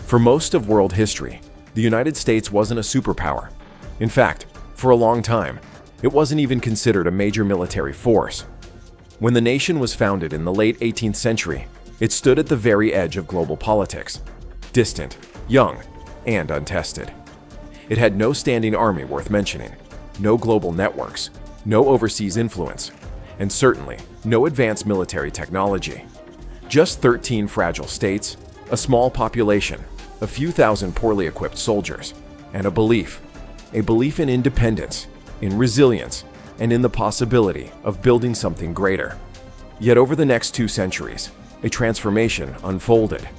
For most of world history, the United States wasn't a superpower. In fact, for a long time, it wasn't even considered a major military force. When the nation was founded in the late 18th century, it stood at the very edge of global politics, distant, young, and untested. It had no standing army worth mentioning, no global networks, no overseas influence, and certainly no advanced military technology. Just 13 fragile states, a small population, a few thousand poorly equipped soldiers, and a belief in independence, in resilience, and in the possibility of building something greater. Yet over the next 2 centuries, a transformation unfolded.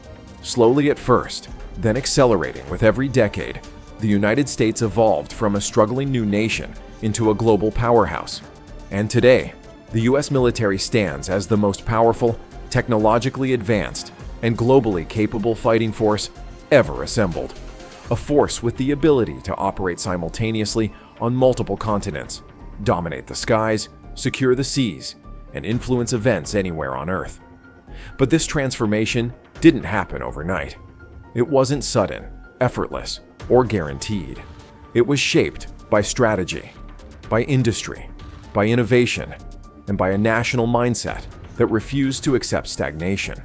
Slowly at first, then accelerating with every decade, the United States evolved from a struggling new nation into a global powerhouse. And today, the US military stands as the most powerful, technologically advanced, and globally capable fighting force ever assembled. A force with the ability to operate simultaneously on multiple continents, dominate the skies, secure the seas, and influence events anywhere on Earth. But this transformation didn't happen overnight. It wasn't sudden, effortless, or guaranteed. It was shaped by strategy, by industry, by innovation, and by a national mindset that refused to accept stagnation.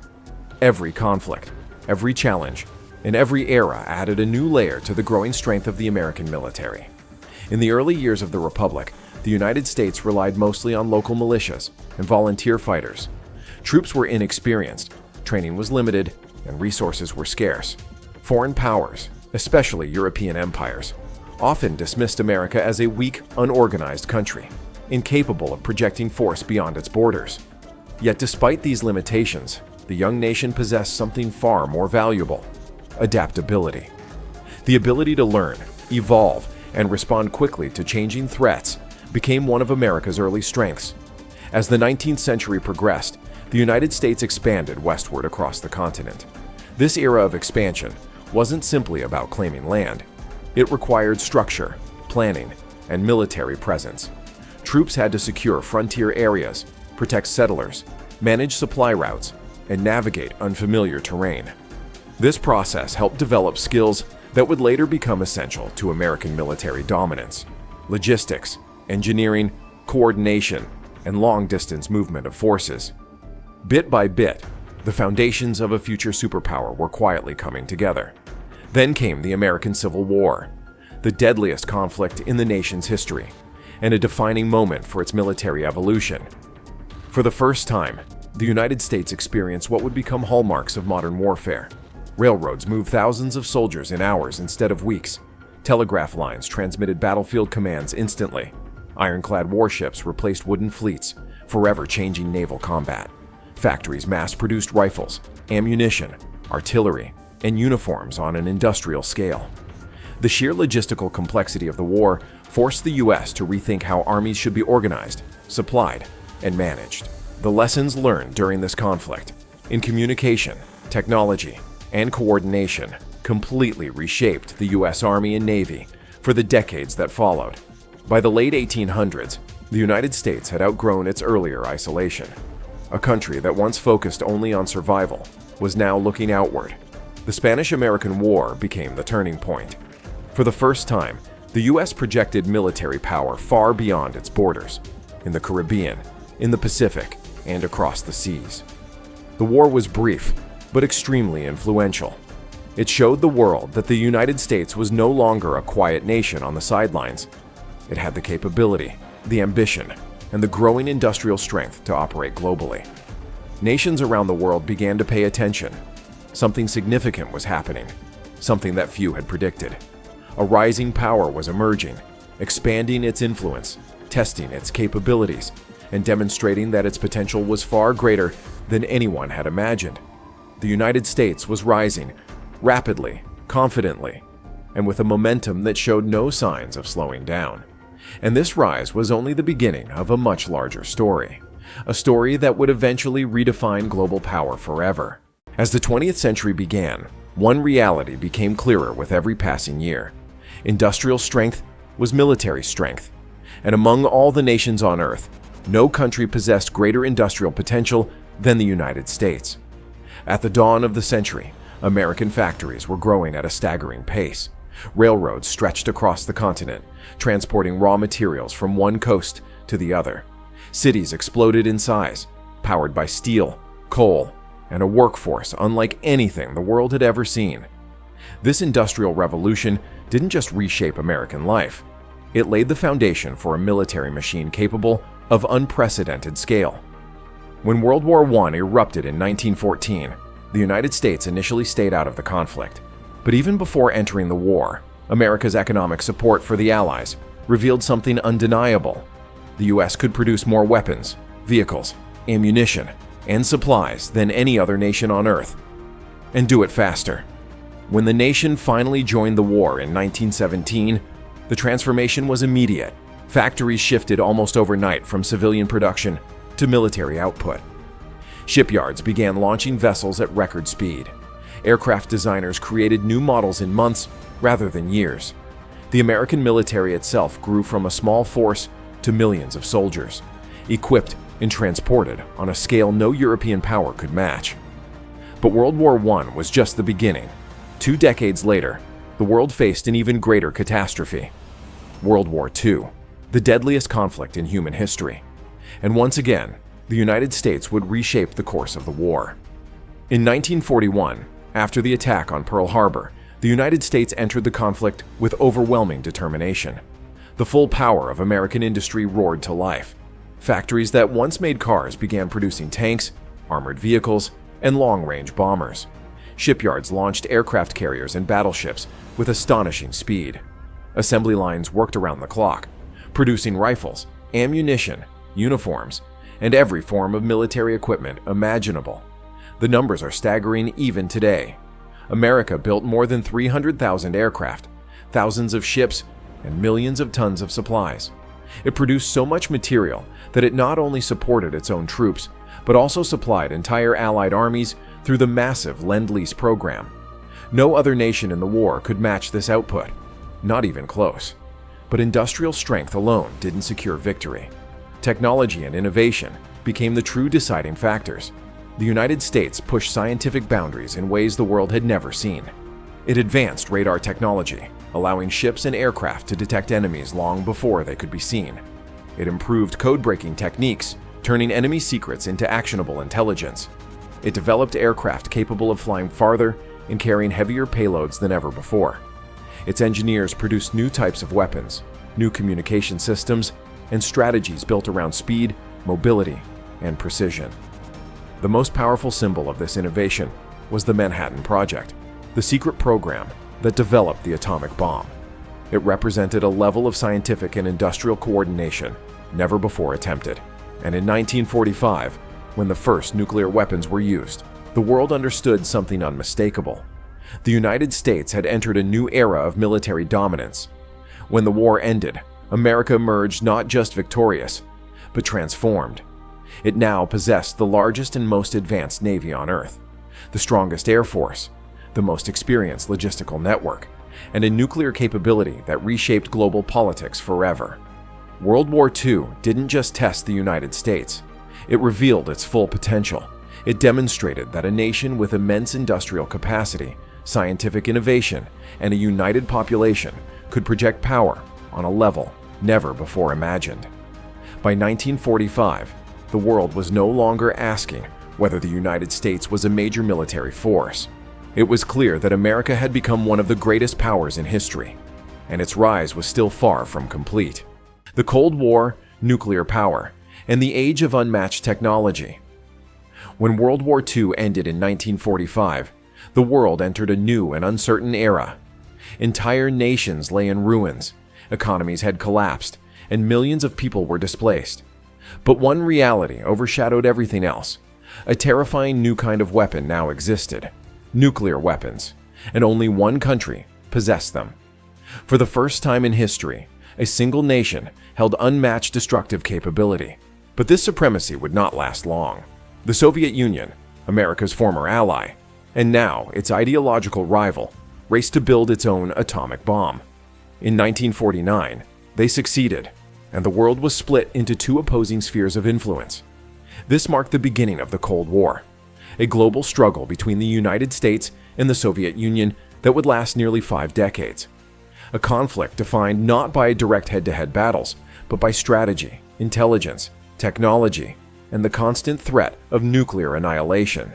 Every conflict, every challenge, and every era added a new layer to the growing strength of the American military. In the early years of the Republic, the United States relied mostly on local militias and volunteer fighters. Troops were inexperienced, training was limited, and resources were scarce. Foreign powers, especially European empires, often dismissed America as a weak, unorganized country, incapable of projecting force beyond its borders. Yet despite these limitations, the young nation possessed something far more valuable: adaptability. The ability to learn, evolve, and respond quickly to changing threats became one of America's early strengths. As the 19th century progressed, the United States expanded westward across the continent. This era of expansion wasn't simply about claiming land. It required structure, planning, and military presence. Troops had to secure frontier areas, protect settlers, manage supply routes, and navigate unfamiliar terrain. This process helped develop skills that would later become essential to American military dominance: logistics, engineering, coordination, and long-distance movement of forces. Bit by bit, the foundations of a future superpower were quietly coming together. Then came the American Civil War, the deadliest conflict in the nation's history, and a defining moment for its military evolution. For the first time, the United States experienced what would become hallmarks of modern warfare. Railroads moved thousands of soldiers in hours instead of weeks. Telegraph lines transmitted battlefield commands instantly. Ironclad warships replaced wooden fleets, forever changing naval combat. Factories mass-produced rifles, ammunition, artillery, and uniforms on an industrial scale. The sheer logistical complexity of the war forced the U.S. to rethink how armies should be organized, supplied, and managed. The lessons learned during this conflict in communication, technology, and coordination completely reshaped the U.S. Army and Navy for the decades that followed. By the late 1800s, the United States had outgrown its earlier isolation. A country that once focused only on survival was now looking outward. The Spanish-American War became the turning point. For the first time, the U.S. projected military power far beyond its borders, in the Caribbean, in the Pacific, and across the seas. The war was brief, but extremely influential. It showed the world that the United States was no longer a quiet nation on the sidelines. It had the capability, the ambition, and the growing industrial strength to operate globally. Nations around the world began to pay attention. Something significant was happening, something that few had predicted. A rising power was emerging, expanding its influence, testing its capabilities, and demonstrating that its potential was far greater than anyone had imagined. The United States was rising, rapidly, confidently, and with a momentum that showed no signs of slowing down. And this rise was only the beginning of a much larger story, a story that would eventually redefine global power forever. As the 20th century began, one reality became clearer with every passing year. Industrial strength was military strength, and among all the nations on Earth, no country possessed greater industrial potential than the United States. At the dawn of the century, American factories were growing at a staggering pace. Railroads stretched across the continent, transporting raw materials from one coast to the other. Cities exploded in size, powered by steel, coal, and a workforce unlike anything the world had ever seen. This industrial revolution didn't just reshape American life. It laid the foundation for a military machine capable of unprecedented scale. When World War I erupted in 1914, the United States initially stayed out of the conflict. But even before entering the war, America's economic support for the Allies revealed something undeniable. The US could produce more weapons, vehicles, ammunition, and supplies than any other nation on Earth, and do it faster. When the nation finally joined the war in 1917, the transformation was immediate. Factories shifted almost overnight from civilian production to military output. Shipyards began launching vessels at record speed. Aircraft designers created new models in months rather than years. The American military itself grew from a small force to millions of soldiers, equipped and transported on a scale no European power could match. But World War I was just the beginning. 2 decades later, the world faced an even greater catastrophe. World War II, the deadliest conflict in human history. And once again, the United States would reshape the course of the war. In 1941, after the attack on Pearl Harbor, the United States entered the conflict with overwhelming determination. The full power of American industry roared to life. Factories that once made cars began producing tanks, armored vehicles, and long-range bombers. Shipyards launched aircraft carriers and battleships with astonishing speed. Assembly lines worked around the clock, producing rifles, ammunition, uniforms, and every form of military equipment imaginable. The numbers are staggering even today. America built more than 300,000 aircraft, thousands of ships, and millions of tons of supplies. It produced so much material that it not only supported its own troops, but also supplied entire Allied armies through the massive Lend-Lease program. No other nation in the war could match this output, not even close. But industrial strength alone didn't secure victory. Technology and innovation became the true deciding factors. The United States pushed scientific boundaries in ways the world had never seen. It advanced radar technology, allowing ships and aircraft to detect enemies long before they could be seen. It improved code-breaking techniques, turning enemy secrets into actionable intelligence. It developed aircraft capable of flying farther and carrying heavier payloads than ever before. Its engineers produced new types of weapons, new communication systems, and strategies built around speed, mobility, and precision. The most powerful symbol of this innovation was the Manhattan Project, the secret program that developed the atomic bomb. It represented a level of scientific and industrial coordination never before attempted. And in 1945, when the first nuclear weapons were used, the world understood something unmistakable. The United States had entered a new era of military dominance. When the war ended, America emerged not just victorious, but transformed. It now possessed the largest and most advanced navy on Earth, the strongest air force, the most experienced logistical network, and a nuclear capability that reshaped global politics forever. World War II didn't just test the United States. It revealed its full potential. It demonstrated that a nation with immense industrial capacity, scientific innovation, and a united population could project power on a level never before imagined. By 1945, the world was no longer asking whether the United States was a major military force. It was clear that America had become one of the greatest powers in history, and its rise was still far from complete. The Cold War, nuclear power, and the age of unmatched technology. When World War II ended in 1945, the world entered a new and uncertain era. Entire nations lay in ruins, economies had collapsed, and millions of people were displaced. But one reality overshadowed everything else. A terrifying new kind of weapon now existed: nuclear weapons, and only one country possessed them. For the first time in history, a single nation held unmatched destructive capability. But this supremacy would not last long. The Soviet Union, America's former ally, and now its ideological rival, raced to build its own atomic bomb. In 1949, they succeeded, and the world was split into two opposing spheres of influence. This marked the beginning of the Cold War. a global struggle between the United States and the Soviet Union that would last nearly 5 decades. A conflict defined not by direct head-to-head battles, but by strategy, intelligence, technology, and the constant threat of nuclear annihilation.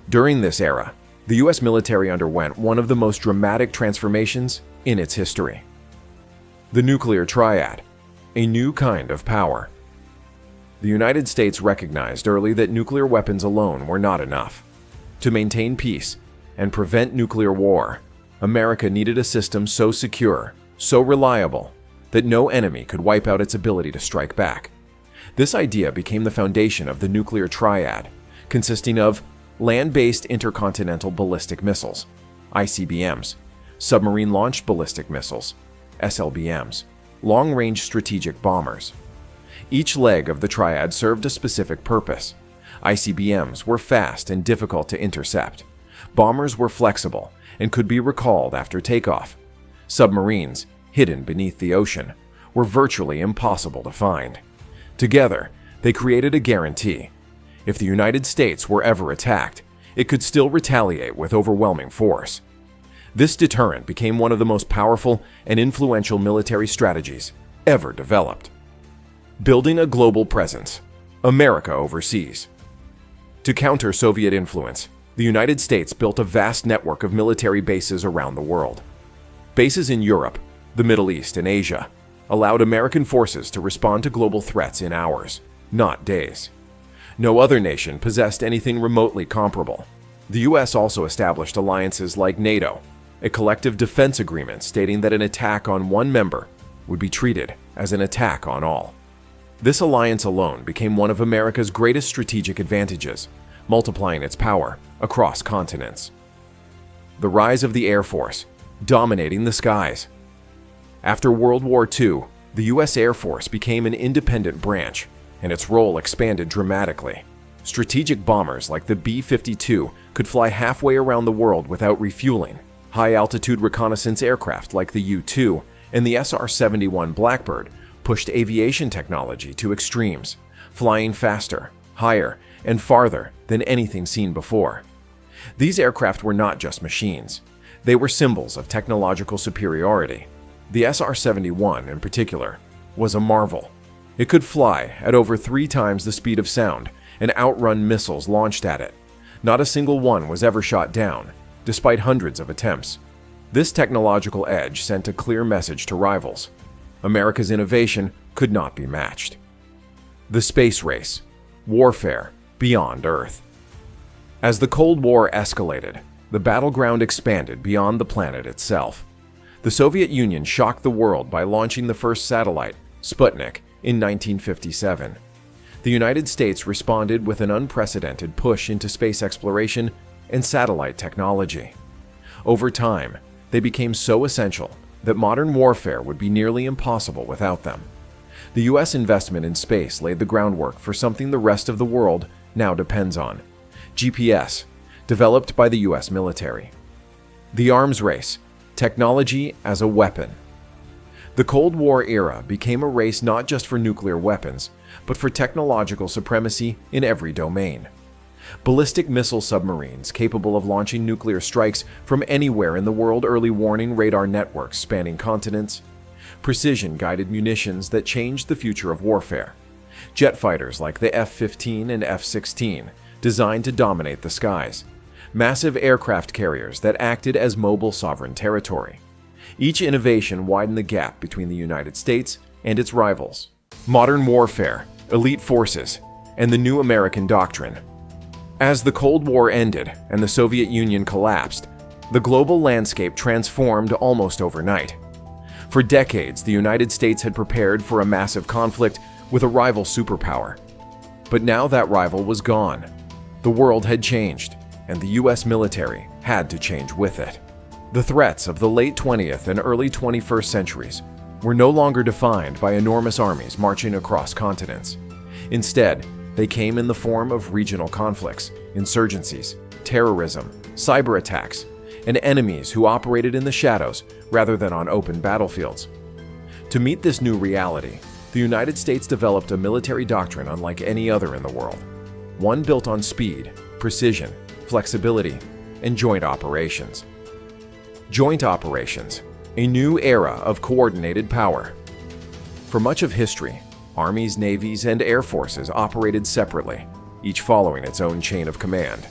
During this era, the U.S. military underwent one of the most dramatic transformations in its history. The nuclear triad, a new kind of power. The United States recognized early that nuclear weapons alone were not enough. To maintain peace and prevent nuclear war, America needed a system so secure, so reliable, that no enemy could wipe out its ability to strike back. This idea became the foundation of the nuclear triad, consisting of land-based intercontinental ballistic missiles, ICBMs, submarine-launched ballistic missiles, SLBMs, long-range strategic bombers. Each leg of the triad served a specific purpose. ICBMs were fast and difficult to intercept. Bombers were flexible and could be recalled after takeoff. Submarines, hidden beneath the ocean, were virtually impossible to find. Together, they created a guarantee. If the United States were ever attacked, it could still retaliate with overwhelming force. This deterrent became one of the most powerful and influential military strategies ever developed. Building a global presence, America overseas. To counter Soviet influence, the United States built a vast network of military bases around the world. Bases in Europe, the Middle East, and Asia allowed American forces to respond to global threats in hours, not days. No other nation possessed anything remotely comparable. The U.S. also established alliances like NATO, a collective defense agreement stating that an attack on one member would be treated as an attack on all. This alliance alone became one of America's greatest strategic advantages, multiplying its power across continents. The rise of the Air Force, dominating the skies. After World War II, the U.S. Air Force became an independent branch, and its role expanded dramatically. Strategic bombers like the B-52 could fly halfway around the world without refueling. High-altitude reconnaissance aircraft like the U-2 and the SR-71 Blackbird pushed aviation technology to extremes, flying faster, higher, and farther than anything seen before. These aircraft were not just machines. They were symbols of technological superiority. The SR-71, in particular, was a marvel. It could fly at over 3 times the speed of sound and outrun missiles launched at it. Not a single one was ever shot down, despite hundreds of attempts. This technological edge sent a clear message to rivals. America's innovation could not be matched. The space race, warfare beyond Earth. As the Cold War escalated, the battleground expanded beyond the planet itself. The Soviet Union shocked the world by launching the first satellite, Sputnik, in 1957. The United States responded with an unprecedented push into space exploration and satellite technology. Over time, they became so essential that modern warfare would be nearly impossible without them. The U.S. investment in space laid the groundwork for something the rest of the world now depends on: GPS, developed by the U.S. military. The arms race, technology as a weapon. The Cold War era became a race not just for nuclear weapons, but for technological supremacy in every domain. Ballistic missile submarines capable of launching nuclear strikes from anywhere in the world, early warning radar networks spanning continents, precision-guided munitions that changed the future of warfare, jet fighters like the F-15 and F-16 designed to dominate the skies, massive aircraft carriers that acted as mobile sovereign territory. Each innovation widened the gap between the United States and its rivals. Modern warfare, elite forces, and the new American doctrine. As the Cold War ended and the Soviet Union collapsed, the global landscape transformed almost overnight. For decades, the United States had prepared for a massive conflict with a rival superpower. But now that rival was gone. The world had changed, and the U.S. military had to change with it. The threats of the late 20th and early 21st centuries were no longer defined by enormous armies marching across continents. Instead, they came in the form of regional conflicts, insurgencies, terrorism, cyber attacks, and enemies who operated in the shadows rather than on open battlefields. To meet this new reality, the United States developed a military doctrine unlike any other in the world. One built on speed, precision, flexibility, and joint operations. Joint operations, a new era of coordinated power. For much of history, armies, navies, and air forces operated separately, each following its own chain of command.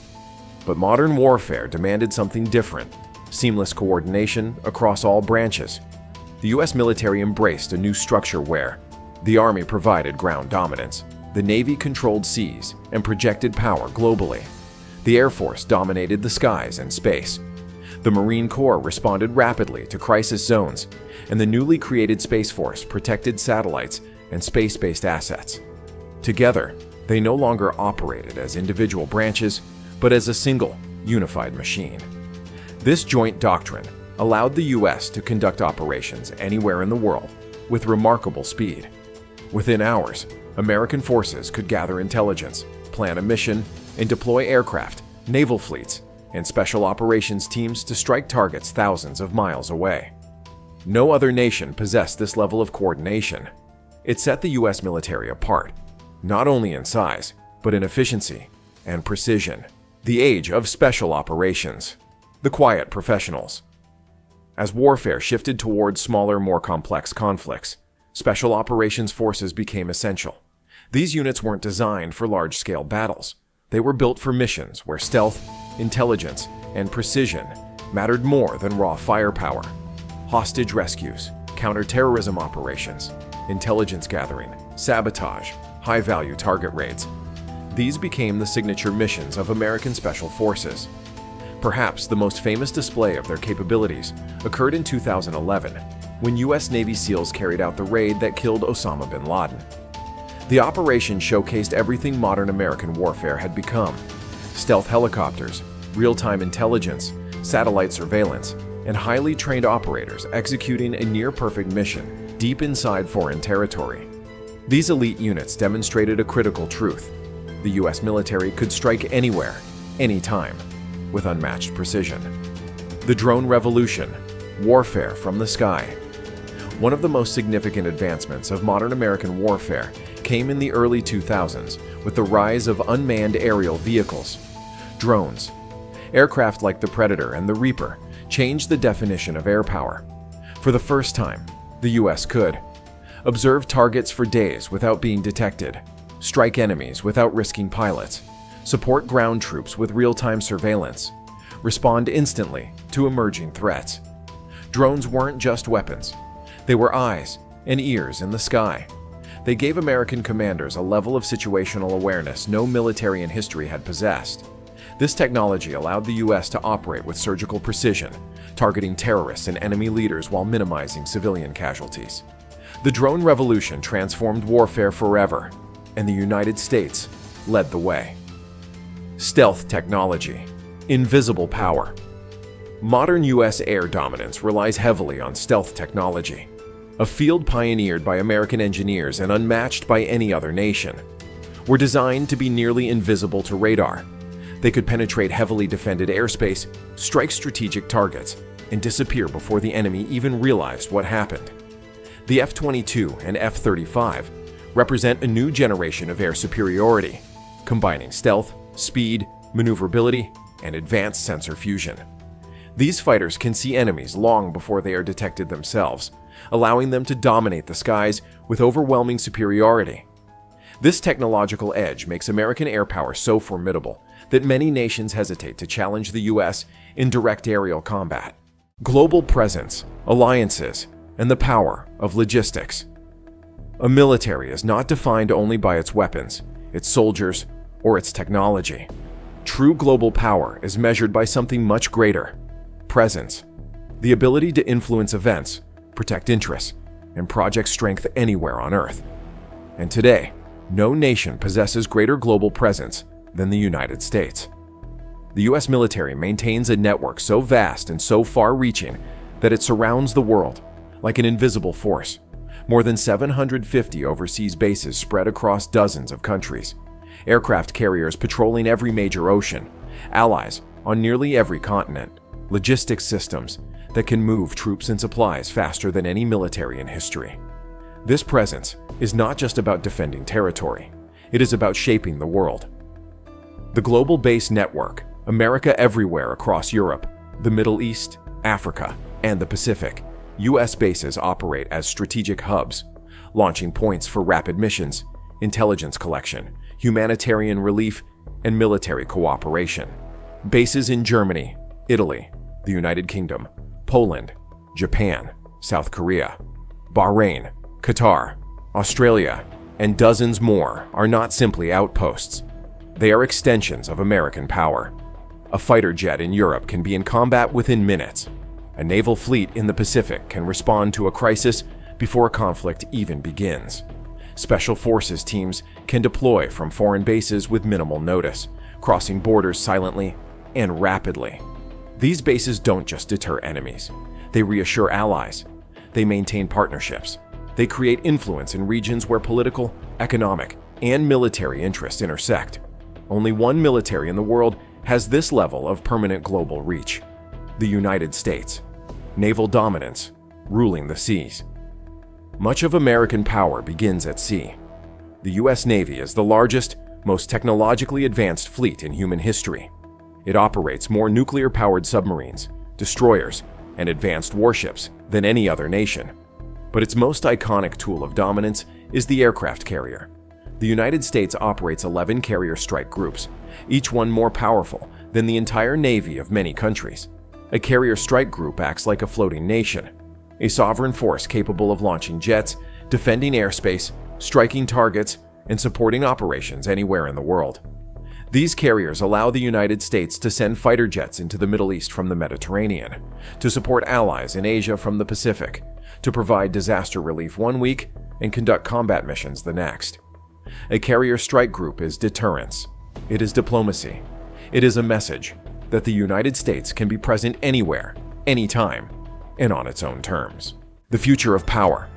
But modern warfare demanded something different: seamless coordination across all branches. The U.S. military embraced a new structure where the Army provided ground dominance, the Navy controlled seas and projected power globally, the Air Force dominated the skies and space, the Marine Corps responded rapidly to crisis zones, and the newly created Space Force protected satellites and space-based assets. Together, they no longer operated as individual branches, but as a single, unified machine. This joint doctrine allowed the U.S. to conduct operations anywhere in the world with remarkable speed. Within hours, American forces could gather intelligence, plan a mission, and deploy aircraft, naval fleets, and special operations teams to strike targets thousands of miles away. No other nation possessed this level of coordination. It set the U.S. military apart, not only in size, but in efficiency and precision. The age of special operations. The quiet professionals. As warfare shifted towards smaller, more complex conflicts, special operations forces became essential. These units weren't designed for large-scale battles. They were built for missions where stealth, intelligence, and precision mattered more than raw firepower. Hostage rescues, counter-terrorism operations, intelligence gathering, sabotage, high-value target raids. These became the signature missions of American Special Forces. Perhaps the most famous display of their capabilities occurred in 2011, when U.S. Navy SEALs carried out the raid that killed Osama bin Laden. The operation showcased everything modern American warfare had become: stealth helicopters, real-time intelligence, satellite surveillance, and highly trained operators executing a near-perfect mission deep inside foreign territory. These elite units demonstrated a critical truth: the U.S. military could strike anywhere, anytime, with unmatched precision. The drone revolution, warfare from the sky. One of the most significant advancements of modern American warfare came in the early 2000s with the rise of unmanned aerial vehicles. Drones. Aircraft like the Predator and the Reaper changed the definition of air power. For the first time, the U.S. could observe targets for days without being detected, strike enemies without risking pilots, support ground troops with real-time surveillance, respond instantly to emerging threats. Drones weren't just weapons. They were eyes and ears in the sky. They gave American commanders a level of situational awareness no military in history had possessed. This technology allowed the U.S. to operate with surgical precision, targeting terrorists and enemy leaders while minimizing civilian casualties. The drone revolution transformed warfare forever, and the United States led the way. Stealth technology. Invisible power. Modern U.S. air dominance relies heavily on stealth technology, a field pioneered by American engineers and unmatched by any other nation. Were designed to be nearly invisible to radar. They could penetrate heavily defended airspace, strike strategic targets, and disappear before the enemy even realized what happened. The F-22 and F-35 represent a new generation of air superiority, combining stealth, speed, maneuverability, and advanced sensor fusion. These fighters can see enemies long before they are detected themselves, allowing them to dominate the skies with overwhelming superiority. This technological edge makes American air power so formidable that many nations hesitate to challenge the U.S. in direct aerial combat. Global presence, alliances, and the power of logistics. A military is not defined only by its weapons, its soldiers, or its technology. True global power is measured by something much greater: presence, the ability to influence events, protect interests, and project strength anywhere on Earth. And today, no nation possesses greater global presence than the United States. The U.S. military maintains a network so vast and so far-reaching that it surrounds the world like an invisible force. More than 750 overseas bases spread across dozens of countries, aircraft carriers patrolling every major ocean, allies on nearly every continent, logistics systems that can move troops and supplies faster than any military in history. This presence is not just about defending territory, it is about shaping the world. The global base network, America everywhere across Europe, the Middle East, Africa, and the Pacific. U.S. bases operate as strategic hubs, launching points for rapid missions, intelligence collection, humanitarian relief, and military cooperation. Bases in Germany, Italy, the United Kingdom, Poland, Japan, South Korea, Bahrain, Qatar, Australia, and dozens more are not simply outposts. They are extensions of American power. A fighter jet in Europe can be in combat within minutes. A naval fleet in the Pacific can respond to a crisis before a conflict even begins. Special forces teams can deploy from foreign bases with minimal notice, crossing borders silently and rapidly. These bases don't just deter enemies. They reassure allies. They maintain partnerships. They create influence in regions where political, economic, and military interests intersect. Only one military in the world has this level of permanent global reach: the United States. Naval dominance, ruling the seas. Much of American power begins at sea. The U.S. Navy is the largest, most technologically advanced fleet in human history. It operates more nuclear-powered submarines, destroyers, and advanced warships than any other nation. But its most iconic tool of dominance is the aircraft carrier. The United States operates 11 carrier strike groups, each one more powerful than the entire navy of many countries. A carrier strike group acts like a floating nation, a sovereign force capable of launching jets, defending airspace, striking targets, and supporting operations anywhere in the world. These carriers allow the United States to send fighter jets into the Middle East from the Mediterranean, to support allies in Asia from the Pacific, to provide disaster relief one week and conduct combat missions the next. A carrier strike group is deterrence. It is diplomacy. It is a message that the United States can be present anywhere, anytime, and on its own terms. The future of power.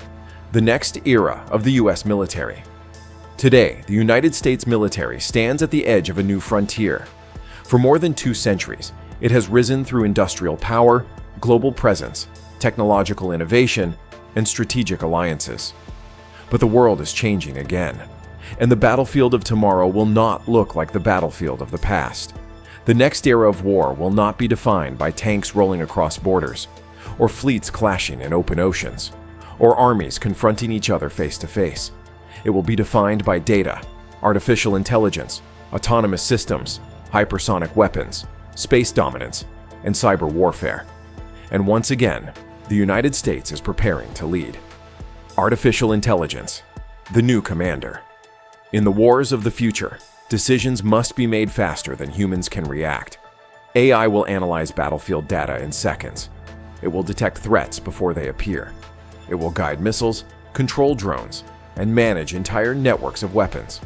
The next era of the U.S. military. Today, the United States military stands at the edge of a new frontier. For more than 2 centuries, it has risen through industrial power, global presence, technological innovation, and strategic alliances. But the world is changing again, and the battlefield of tomorrow will not look like the battlefield of the past. The next era of war will not be defined by tanks rolling across borders, or fleets clashing in open oceans, or armies confronting each other face to face. It will be defined by data, artificial intelligence, autonomous systems, hypersonic weapons, space dominance, and cyber warfare. And once again, the United States is preparing to lead. Artificial intelligence, the new commander. In the wars of the future, decisions must be made faster than humans can react. AI will analyze battlefield data in seconds. It will detect threats before they appear. It will guide missiles, control drones, and manage entire networks of weapons.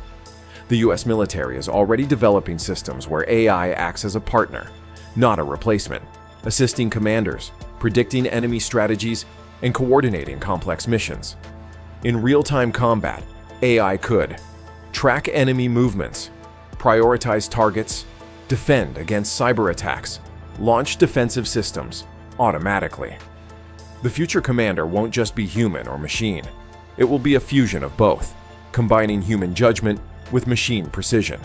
The U.S. military is already developing systems where AI acts as a partner, not a replacement, assisting commanders, predicting enemy strategies, and coordinating complex missions. In real-time combat, AI could track enemy movements, prioritize targets, defend against cyber attacks, launch defensive systems automatically. The future commander won't just be human or machine. It will be a fusion of both, combining human judgment with machine precision.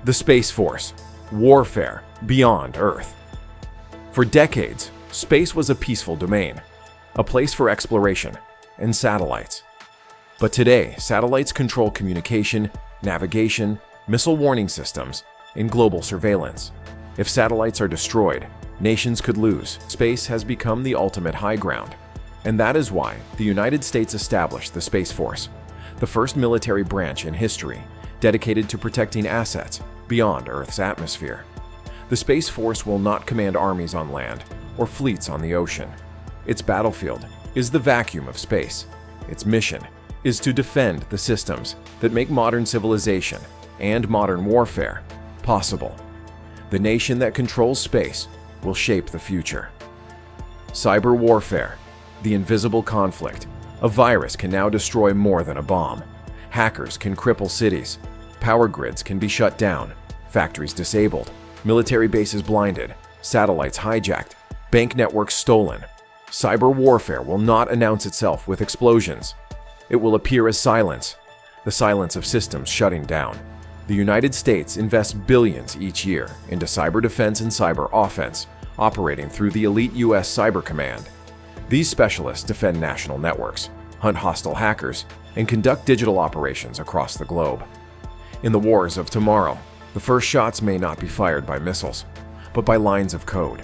The Space Force, warfare beyond Earth. For decades, space was a peaceful domain, a place for exploration and satellites. But today, satellites control communication, navigation, missile warning systems, and global surveillance. If satellites are destroyed, nations could lose. Space has become the ultimate high ground. And that is why the United States established the Space Force, the first military branch in history dedicated to protecting assets beyond Earth's atmosphere. The Space Force will not command armies on land or fleets on the ocean. Its battlefield is the vacuum of space. Its mission is to defend the systems that make modern civilization and modern warfare possible. The nation that controls space will shape the future. Cyber warfare, the invisible conflict. A virus can now destroy more than a bomb. Hackers can cripple cities. Power grids can be shut down. Factories disabled. Military bases blinded. Satellites hijacked. Bank networks stolen. Cyber warfare will not announce itself with explosions. It will appear as silence, the silence of systems shutting down. The United States invests billions each year into cyber defense and cyber offense, operating through the elite U.S. Cyber Command. These specialists defend national networks, hunt hostile hackers, and conduct digital operations across the globe. In the wars of tomorrow, the first shots may not be fired by missiles, but by lines of code,